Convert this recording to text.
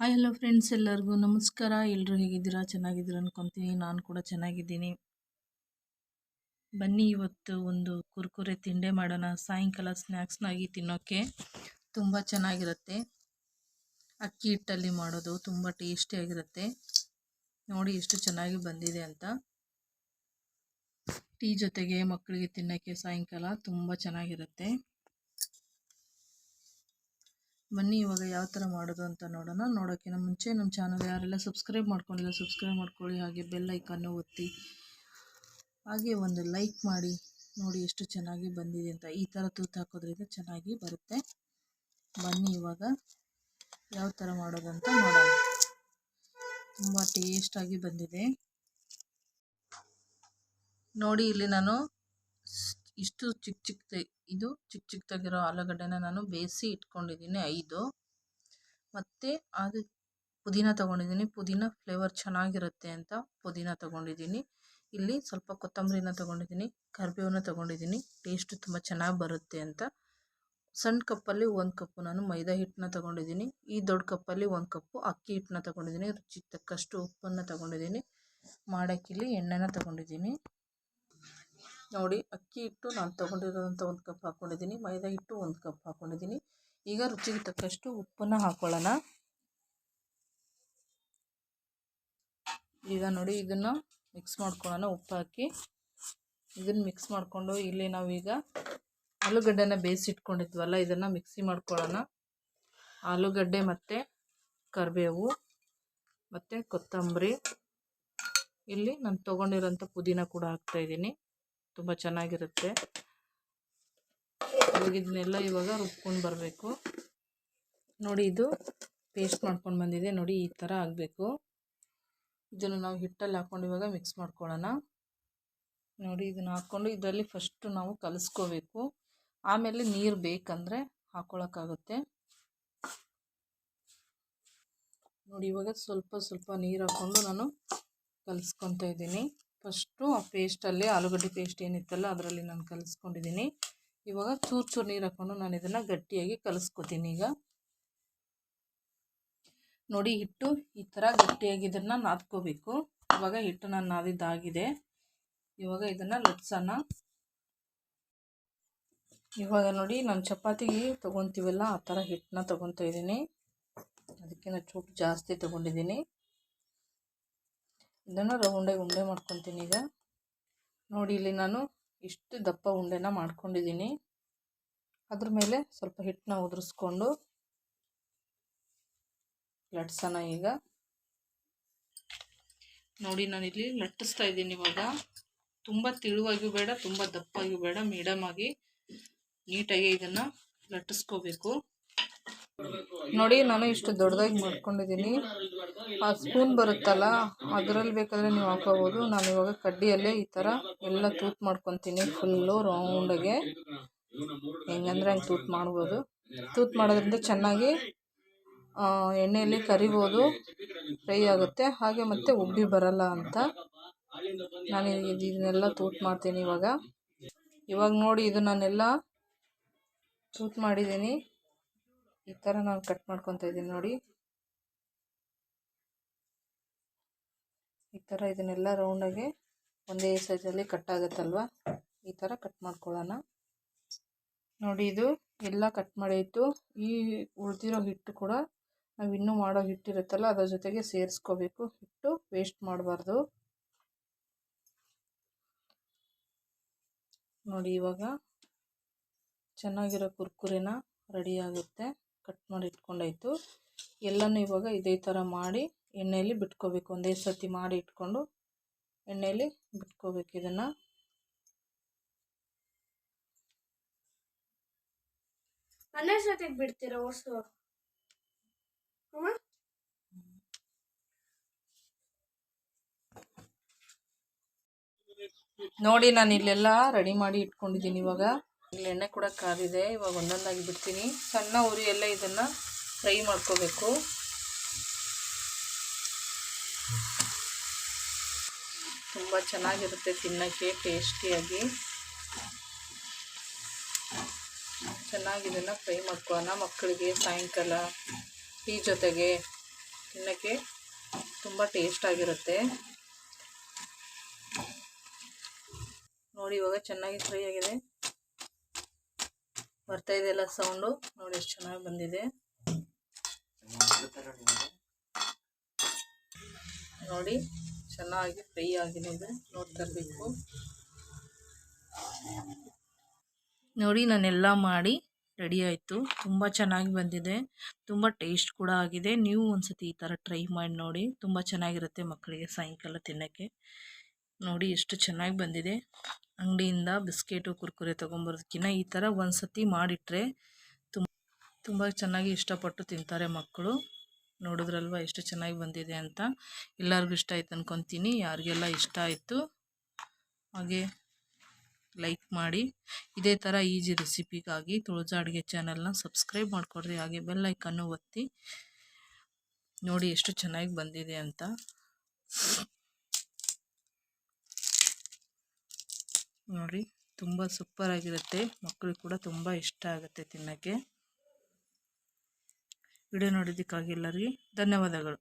Hi hello friends, ಎಲ್ಲರಿಗೂ ನಮಸ್ಕಾರ. ಎಲ್ಲರೂ ಹೇಗಿದ್ದೀರಾ? ಚೆನ್ನಾಗಿದ್ದೀರಾ ಅನ್ಕೊತೀನಿ. ನಾನು ಕೂಡ ಚೆನ್ನಾಗಿದ್ದೀನಿ. ಬನ್ನಿ, ಇವತ್ತು ಒಂದು ಕುರ್ಕುರೆ ತಿಂಡೆ ಮಾಡೋಣ. ಸಾಯಂಕಾಲ ಸ್ನ್ಯಾಕ್ಸ್ನಾಗಿ ತಿನ್ನೋಕ್ಕೆ ತುಂಬ ಚೆನ್ನಾಗಿರುತ್ತೆ. ಅಕ್ಕಿ ಹಿಟ್ಟಲ್ಲಿ ಮಾಡೋದು ತುಂಬ ಟೇಸ್ಟಿಯಾಗಿರುತ್ತೆ. ನೋಡಿ ಎಷ್ಟು ಚೆನ್ನಾಗಿ ಬಂದಿದೆ ಅಂತ. ಟೀ ಜೊತೆಗೆ ಮಕ್ಕಳಿಗೆ ತಿನ್ನೋಕ್ಕೆ ಸಾಯಂಕಾಲ ತುಂಬ ಚೆನ್ನಾಗಿರುತ್ತೆ. ಬನ್ನಿ, ಇವಾಗ ಯಾವ ಥರ ಮಾಡೋದು ಅಂತ ನೋಡೋಣ. ನೋಡೋಕ್ಕಿಂತ ಮುಂಚೆ ನಮ್ಮ ಚಾನಲ್ ಯಾರೆಲ್ಲ ಸಬ್ಸ್ಕ್ರೈಬ್ ಮಾಡ್ಕೊಂಡಿಲ್ಲ ಸಬ್ಸ್ಕ್ರೈಬ್ ಮಾಡ್ಕೊಳ್ಳಿ, ಹಾಗೆ ಬೆಲ್ ಐಕನ್ನು ಒತ್ತಿ, ಹಾಗೆ ಒಂದು ಲೈಕ್ ಮಾಡಿ. ನೋಡಿ ಎಷ್ಟು ಚೆನ್ನಾಗಿ ಬಂದಿದೆ ಅಂತ. ಈ ಥರ ತೂತು ಹಾಕೋದ್ರಿಂದ ಚೆನ್ನಾಗಿ ಬರುತ್ತೆ. ಬನ್ನಿ ಇವಾಗ ಯಾವ ಥರ ಮಾಡೋದಂತ ನೋಡೋಣ. ತುಂಬ ಟೇಸ್ಟಾಗಿ ಬಂದಿದೆ. ನೋಡಿ, ಇಲ್ಲಿ ನಾನು ಇಷ್ಟು ಚಿಕ್ಕ ಚಿಕ್ಕದಾಗಿರೋ ಆಲೂಗಡ್ಡೆನ ನಾನು ಬೇಯಿಸಿ ಇಟ್ಕೊಂಡಿದ್ದೀನಿ 5. ಮತ್ತು ಅದು ಪುದೀನ ತೊಗೊಂಡಿದ್ದೀನಿ. ಪುದೀನ ಫ್ಲೇವರ್ ಚೆನ್ನಾಗಿರುತ್ತೆ ಅಂತ ಪುದೀನ ತೊಗೊಂಡಿದ್ದೀನಿ. ಇಲ್ಲಿ ಸ್ವಲ್ಪ ಕೊತ್ತಂಬರಿನ ತೊಗೊಂಡಿದ್ದೀನಿ, ಕರಿಬೇವನ್ನ ತೊಗೊಂಡಿದ್ದೀನಿ, ಟೇಸ್ಟು ತುಂಬ ಚೆನ್ನಾಗಿ ಬರುತ್ತೆ ಅಂತ. ಸಣ್ಣ ಕಪ್ಪಲ್ಲಿ 1 ಕಪ್ಪು ನಾನು ಮೈದಾ ಹಿಟ್ಟನ್ನ ತೊಗೊಂಡಿದ್ದೀನಿ. ಈ ದೊಡ್ಡ ಕಪ್ಪಲ್ಲಿ 1 ಕಪ್ಪು ಅಕ್ಕಿ ಹಿಟ್ಟನ್ನ ತೊಗೊಂಡಿದ್ದೀನಿ. ರುಚಿಗೆ ತಕ್ಕಷ್ಟು ಉಪ್ಪನ್ನು ತೊಗೊಂಡಿದ್ದೀನಿ. ಮಾಡೋಕ್ಕಿಲ್ಲಿ ಎಣ್ಣೆನ ತೊಗೊಂಡಿದ್ದೀನಿ. ನೋಡಿ, ಅಕ್ಕಿ ಹಿಟ್ಟು ನಾನು ತೊಗೊಂಡಿರೋಂಥ 1 ಕಪ್ ಹಾಕ್ಕೊಂಡಿದ್ದೀನಿ, ಮೈದಾ ಹಿಟ್ಟು 1 ಕಪ್ ಹಾಕ್ಕೊಂಡಿದ್ದೀನಿ. ಈಗ ರುಚಿಗೆ ತಕ್ಕಷ್ಟು ಉಪ್ಪನ್ನು ಹಾಕ್ಕೊಳ್ಳೋಣ. ಈಗ ನೋಡಿ, ಇದನ್ನು ಮಿಕ್ಸ್ ಮಾಡ್ಕೊಳ್ಳೋಣ. ಉಪ್ಪು ಹಾಕಿ ಇದನ್ನು ಮಿಕ್ಸ್ ಮಾಡಿಕೊಂಡು, ಇಲ್ಲಿ ನಾವೀಗ ಆಲೂಗಡ್ಡೆನ ಬೇಯಿಸಿಟ್ಕೊಂಡಿದ್ವಲ್ಲ, ಇದನ್ನು ಮಿಕ್ಸಿ ಮಾಡ್ಕೊಳ್ಳೋಣ. ಆಲೂಗಡ್ಡೆ ಮತ್ತು ಕರಿಬೇವು ಮತ್ತು ಕೊತ್ತಂಬರಿ, ಇಲ್ಲಿ ನಾನು ತೊಗೊಂಡಿರೋಂಥ ಪುದೀನ ಕೂಡ ಹಾಕ್ತಾಯಿದ್ದೀನಿ. ತುಂಬ ಚೆನ್ನಾಗಿರುತ್ತೆ. ಇದನ್ನೆಲ್ಲ ಇವಾಗ ರುಬ್ಕೊಂಡು ಬರಬೇಕು. ನೋಡಿ, ಇದು ಪೇಸ್ಟ್ ಮಾಡ್ಕೊಂಡು ಬಂದಿದೆ. ನೋಡಿ, ಈ ಥರ ಆಗಬೇಕು. ಇದನ್ನು ನಾವು ಹಿಟ್ಟಲ್ಲಿ ಹಾಕ್ಕೊಂಡು ಇವಾಗ ಮಿಕ್ಸ್ ಮಾಡ್ಕೊಳ್ಳೋಣ. ನೋಡಿ, ಇದನ್ನು ಹಾಕ್ಕೊಂಡು ಇದರಲ್ಲಿ ಫಸ್ಟು ನಾವು ಕಲಿಸ್ಕೋಬೇಕು. ಆಮೇಲೆ ನೀರು ಬೇಕಂದರೆ ಹಾಕ್ಕೊಳ್ಳೋಕ್ಕಾಗುತ್ತೆ. ನೋಡಿ, ಇವಾಗ ಸ್ವಲ್ಪ ನೀರು ಹಾಕ್ಕೊಂಡು ನಾನು ಕಲಿಸ್ಕೊತಾ ಇದ್ದೀನಿ. ಫಸ್ಟು ಆ ಪೇಸ್ಟಲ್ಲಿ ಆಲೂಗಡ್ಡೆ ಪೇಸ್ಟ್ ಏನಿತ್ತಲ್ಲ ಅದರಲ್ಲಿ ನಾನು ಕಲಿಸ್ಕೊಂಡಿದ್ದೀನಿ. ಇವಾಗ ಚೂರು ನೀರು ಹಾಕ್ಕೊಂಡು ನಾನು ಇದನ್ನು ಗಟ್ಟಿಯಾಗಿ ಕಲಿಸ್ಕೊತೀನಿ. ಈಗ ನೋಡಿ, ಹಿಟ್ಟು ಈ ಥರ ಗಟ್ಟಿಯಾಗಿ ಇದನ್ನು ನಾದ್ಕೋಬೇಕು. ಇವಾಗ ಹಿಟ್ಟು ನಾನು ನಾದಿದ್ದಾಗಿದೆ. ಇವಾಗ ಇದನ್ನು ಲಟ್ಸೋಣ. ಇವಾಗ ನೋಡಿ, ನಾನು ಚಪಾತಿಗೆ ತೊಗೊತೀವಲ್ಲ ಆ ಥರ ಹಿಟ್ಟನ್ನ ತೊಗೊತಾ ಇದ್ದೀನಿ. ಅದಕ್ಕೆ ನಾನು ಚೂರು ಜಾಸ್ತಿ ತೊಗೊಂಡಿದ್ದೀನಿ. ಇದನ್ನು ರೌಂಡಾಗಿ ಉಂಡೆ ಮಾಡ್ಕೊತೀನಿ. ಈಗ ನೋಡಿ, ಇಲ್ಲಿ ನಾನು ಇಷ್ಟು ದಪ್ಪ ಉಂಡೆನ ಮಾಡ್ಕೊಂಡಿದ್ದೀನಿ. ಅದ್ರ ಮೇಲೆ ಸ್ವಲ್ಪ ಹಿಟ್ಟನ್ನ ಉದುರಿಸ್ಕೊಂಡು ಲಟ್ಸೋಣ. ಈಗ ನೋಡಿ, ನಾನಿಲ್ಲಿ ಲಟ್ಟಿಸ್ತಾ ಇದ್ದೀನಿ. ಇವಾಗ ತುಂಬ ತೆಳುವಾಗಿಯೂ ಬೇಡ, ತುಂಬ ದಪ್ಪಾಗಿಯೂ ಬೇಡ, ಮೀಡಿಯಮ್ ಆಗಿ ನೀಟಾಗಿ ಇದನ್ನು ಲಟ್ಟಿಸ್ಕೋಬೇಕು. ನೋಡಿ, ನಾನು ಇಷ್ಟು ದೊಡ್ಡದಾಗಿ ಮಾಡ್ಕೊಂಡಿದ್ದೀನಿ. ಆ ಸ್ಪೂನ್ ಬರುತ್ತಲ್ಲ ಅದರಲ್ಲಿ ಬೇಕಾದರೆ ನೀವು ಹಾಕೋಬೋದು. ನಾನು ಇವಾಗ ಕಡ್ಡಿಯಲ್ಲೇ ಈ ಥರ ಎಲ್ಲ ತೂತು ಮಾಡ್ಕೊತೀನಿ. ಫುಲ್ಲು ರೌಂಡಾಗೆ ಹೆಂಗಂದ್ರೆ ಹಂಗೆ ತೂತು ಮಾಡ್ಬೋದು. ತೂತು ಮಾಡೋದ್ರಿಂದ ಚೆನ್ನಾಗಿ ಎಣ್ಣೆಯಲ್ಲಿ ಕರಿಬೋದು, ಫ್ರೈ ಆಗುತ್ತೆ, ಹಾಗೆ ಮತ್ತು ಉಬ್ಬಿ ಬರಲ್ಲ ಅಂತ ನಾನು ಇದನ್ನೆಲ್ಲ ತೂತು ಮಾಡ್ತೀನಿ. ಇವಾಗ ನೋಡಿ, ಇದು ನಾನೆಲ್ಲ ತೂತು ಮಾಡಿದ್ದೀನಿ. ಈ ಥರ ನಾನು ಕಟ್ ಮಾಡ್ಕೊತಾ ಇದ್ದೀನಿ. ನೋಡಿ, ಈ ಥರ ಇದನ್ನೆಲ್ಲ ರೌಂಡಾಗಿ ಒಂದೇ ಸೈಜಲ್ಲಿ ಕಟ್ ಆಗುತ್ತಲ್ವ, ಈ ಥರ ಕಟ್ ಮಾಡ್ಕೊಳ್ಳೋಣ. ನೋಡಿ, ಇದು ಎಲ್ಲ ಕಟ್ ಮಾಡಾಯಿತು. ಈ ಉಳಿದಿರೋ ಹಿಟ್ಟು ಕೂಡ ನಾವು ಇನ್ನೂ ಮಾಡೋ ಹಿಟ್ಟಿರುತ್ತಲ್ಲ ಅದ್ರ ಜೊತೆಗೆ ಸೇರಿಸ್ಕೋಬೇಕು. ಹಿಟ್ಟು ವೇಸ್ಟ್ ಮಾಡಬಾರ್ದು. ನೋಡಿ, ಇವಾಗ ಚೆನ್ನಾಗಿರೋ ಕುರ್ಕುರೆನ ರೆಡಿ ಆಗುತ್ತೆ. ಕಟ್ ಮಾಡಿ ಇಟ್ಕೊಂಡಾಯಿತು. ಎಲ್ಲನೂ ಇವಾಗ ಇದೇ ಥರ ಮಾಡಿ ಎಣ್ಣೆಯಲ್ಲಿ ಬಿಟ್ಕೋಬೇಕು. ಒಂದೇ ಸರ್ತಿ ಮಾಡಿ ಇಟ್ಕೊಂಡು ಎಣ್ಣೆಯಲ್ಲಿ ಬಿಟ್ಕೋಬೇಕು. ಇದನ್ನು ಒಂದೇ ಸರ್ತಿ ಬಿಡ್ತೀರಾ? ನೋಡಿ, ನಾನು ಇಲ್ಲೆಲ್ಲ ರೆಡಿ ಮಾಡಿ ಇಟ್ಕೊಂಡಿದ್ದೀನಿ. ಇವಾಗ ಇಲ್ಲಿ ಎಣ್ಣೆ ಕೂಡ ಕಾದಿದೆ. ಇವಾಗ ಒಂದೊಂದಾಗಿ ಬಿಡ್ತೀನಿ. ಸಣ್ಣ ಉರಿಯಲ್ಲೇ ಇದನ್ನು ಫ್ರೈ ಮಾಡ್ಕೋಬೇಕು. ತುಂಬ ಚೆನ್ನಾಗಿರುತ್ತೆ ತಿನ್ನೋಕ್ಕೆ, ಟೇಸ್ಟಿಯಾಗಿ. ಚೆನ್ನಾಗಿ ಇದನ್ನು ಫ್ರೈ ಮಾಡ್ಕೊಳ್ಳೋಣ. ಮಕ್ಕಳಿಗೆ ಸಾಯಂಕಾಲ ಟೀ ಜೊತೆಗೆ ತಿನ್ನೋಕ್ಕೆ ತುಂಬ ಟೇಸ್ಟ್ ಆಗಿರುತ್ತೆ. ನೋಡಿ ಇವಾಗ ಚೆನ್ನಾಗಿ ಫ್ರೈ ಆಗಿದೆ, ಬರ್ತಾ ಇದೆಯಲ್ಲ ಸೌಂಡು, ನೋಡಿ ಎಷ್ಟು ಚೆನ್ನಾಗಿ ಬಂದಿದೆ. ನೋಡಿ ಚೆನ್ನಾಗಿ ಫ್ರೈ ಆಗಿದೆ, ಇದು ನೋಡ್ತಾ ಇರಬೇಕು. ನೋಡಿ ನಾನೆಲ್ಲ ಮಾಡಿ ರೆಡಿ ಆಯಿತು, ತುಂಬ ಚೆನ್ನಾಗಿ ಬಂದಿದೆ, ತುಂಬ ಟೇಸ್ಟ್ ಕೂಡ ಆಗಿದೆ. ನೀವು ಒಂದ್ಸತಿ ಈ ಥರ ಟ್ರೈ ಮಾಡಿ ನೋಡಿ, ತುಂಬ ಚೆನ್ನಾಗಿರುತ್ತೆ ಮಕ್ಕಳಿಗೆ ಸಾಯಂಕಾಲ ತಿನ್ನೋಕ್ಕೆ. ನೋಡಿ ಎಷ್ಟು ಚೆನ್ನಾಗಿ ಬಂದಿದೆ. ಅಂಗಡಿಯಿಂದ ಬಿಸ್ಕೆಟು ಕುರ್ಕುರೆ ತೊಗೊಂಬರೋದಕ್ಕಿಂತ ಈ ಥರ ಒಂದ್ಸತಿ ಮಾಡಿಟ್ರೆ ತುಂಬ ಚೆನ್ನಾಗಿ ಇಷ್ಟಪಟ್ಟು ತಿಂತಾರೆ ಮಕ್ಕಳು. ನೋಡಿದ್ರಲ್ವ ಎಷ್ಟು ಚೆನ್ನಾಗಿ ಬಂದಿದೆ ಅಂತ. ಎಲ್ಲರಿಗೂ ಇಷ್ಟ ಆಯ್ತು ಅಂದ್ಕೊತೀನಿ. ಯಾರಿಗೆಲ್ಲ ಇಷ್ಟ ಆಯಿತು ಹಾಗೆ ಲೈಕ್ ಮಾಡಿ. ಇದೇ ಥರ ಈಜಿ ರೆಸಿಪಿಗಾಗಿ ತುಳಜಾ ಅಡುಗೆ ಚಾನಲ್ನ ಸಬ್ಸ್ಕ್ರೈಬ್ ಮಾಡಿಕೊಡ್ರಿ, ಹಾಗೆ ಬೆಲ್ ಐಕನ್ನು ಒತ್ತಿ. ನೋಡಿ ಎಷ್ಟು ಚೆನ್ನಾಗಿ ಬಂದಿದೆ ಅಂತ. ನೋಡಿ ತುಂಬ ಸೂಪರಾಗಿರುತ್ತೆ, ಮಕ್ಕಳಿಗೆ ಕೂಡ ತುಂಬ ಇಷ್ಟ ಆಗುತ್ತೆ ತಿನ್ನೋಕ್ಕೆ. ವಿಡಿಯೋ ನೋಡಿದ್ದಕ್ಕಾಗಿ ಎಲ್ಲರಿಗೆ ಧನ್ಯವಾದಗಳು.